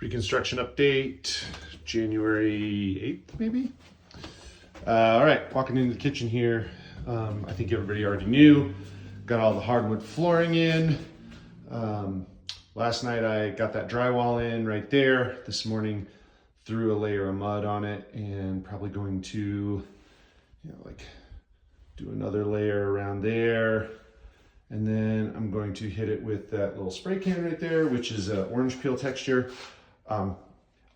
Pre-construction update, January 8th, maybe? All right, walking into the kitchen here. I think everybody already knew. Got all the hardwood flooring in. Last night I got that drywall in right there. This morning threw a layer of mud on it and probably going to, do another layer around there. And then I'm going to hit it with that little spray can right there, which is an orange peel texture.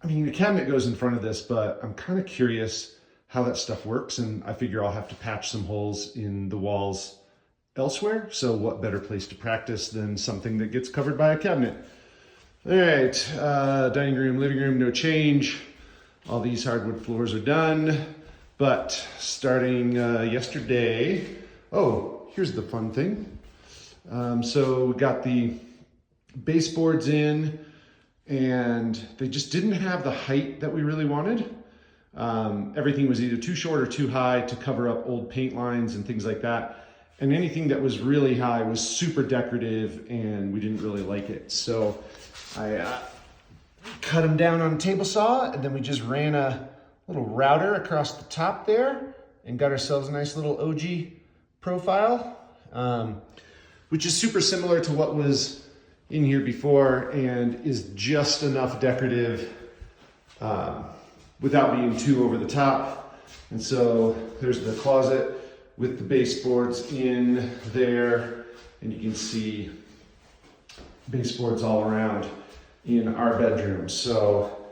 The cabinet goes in front of this, but I'm kind of curious how that stuff works, and I figure I'll have to patch some holes in the walls elsewhere. So what better place to practice than something that gets covered by a cabinet? All right, dining room, living room, no change. All these hardwood floors are done, but starting yesterday, here's the fun thing. So we got the baseboards in, and they just didn't have the height that we really wanted. Everything was either too short or too high to cover up old paint lines and things like that. And anything that was really high was super decorative, and we didn't really like it. So I cut them down on a table saw, and then we just ran a little router across the top there and got ourselves a nice little OG profile, which is super similar to what was in here before and is just enough decorative without being too over the top. And so there's the closet with the baseboards in there, and you can see baseboards all around in our bedroom. So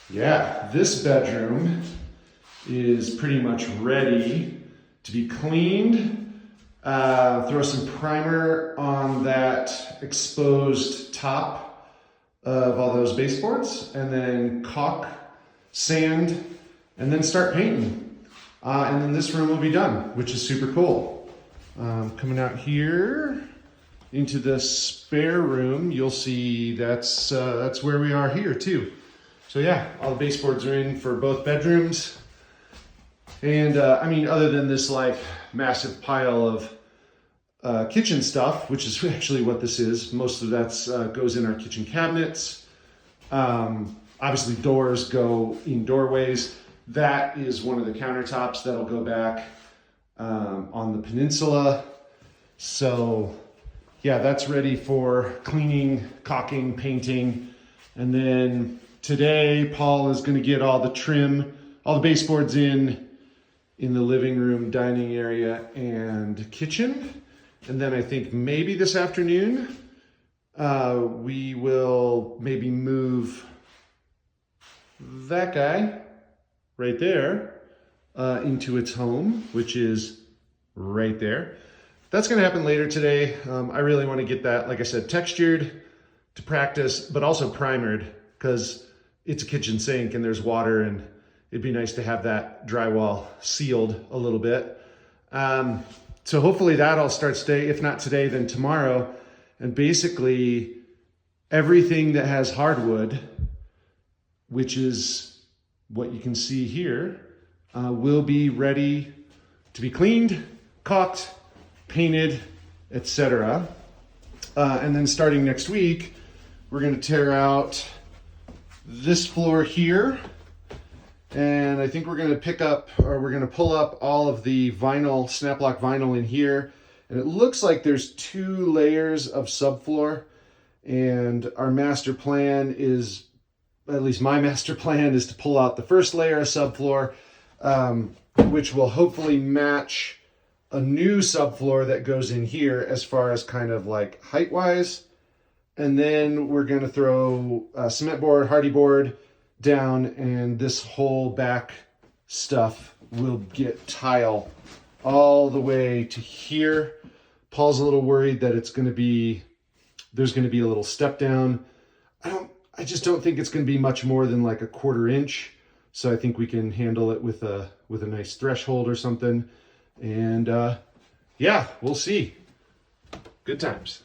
yeah, this bedroom is pretty much ready to be cleaned. Throw some primer on that exposed top of all those baseboards, and then caulk, sand, and then start painting. And then this room will be done, which is super cool. Coming out here into the spare room, you'll see that's where we are here too. So yeah, all the baseboards are in for both bedrooms. And other than this massive pile of kitchen stuff, which is actually what this is, most of that goes in our kitchen cabinets. Obviously doors go in doorways. That is one of the countertops that'll go back on the peninsula. So yeah, that's ready for cleaning, caulking, painting. And then today, Paul is gonna get all the trim, all the baseboards in the living room, dining area, and kitchen. And then I think maybe this afternoon, we will maybe move that guy right there into its home, which is right there. That's gonna happen later today. I really wanna get that, like I said, textured to practice, but also primered, because it's a kitchen sink and there's water, and it'd be nice to have that drywall sealed a little bit. So hopefully that'll start today. If not today, then tomorrow. And basically everything that has hardwood, which is what you can see here, will be ready to be cleaned, caulked, painted, etc. And then starting next week, we're gonna tear out this floor here. And I think we're gonna pull up all of the vinyl, Snap-Lock vinyl in here. And it looks like there's 2 layers of subfloor. And our master plan is, at least my master plan, is to pull out the first layer of subfloor, which will hopefully match a new subfloor that goes in here as far as kind of height-wise. And then we're gonna throw a cement board, hardy board, down, and this whole back stuff will get tile all the way to here. Paul's a little worried that there's going to be a little step down. I just don't think it's going to be much more than a 1/4 inch. So I think we can handle it with a nice threshold or something. And yeah, we'll see. Good times.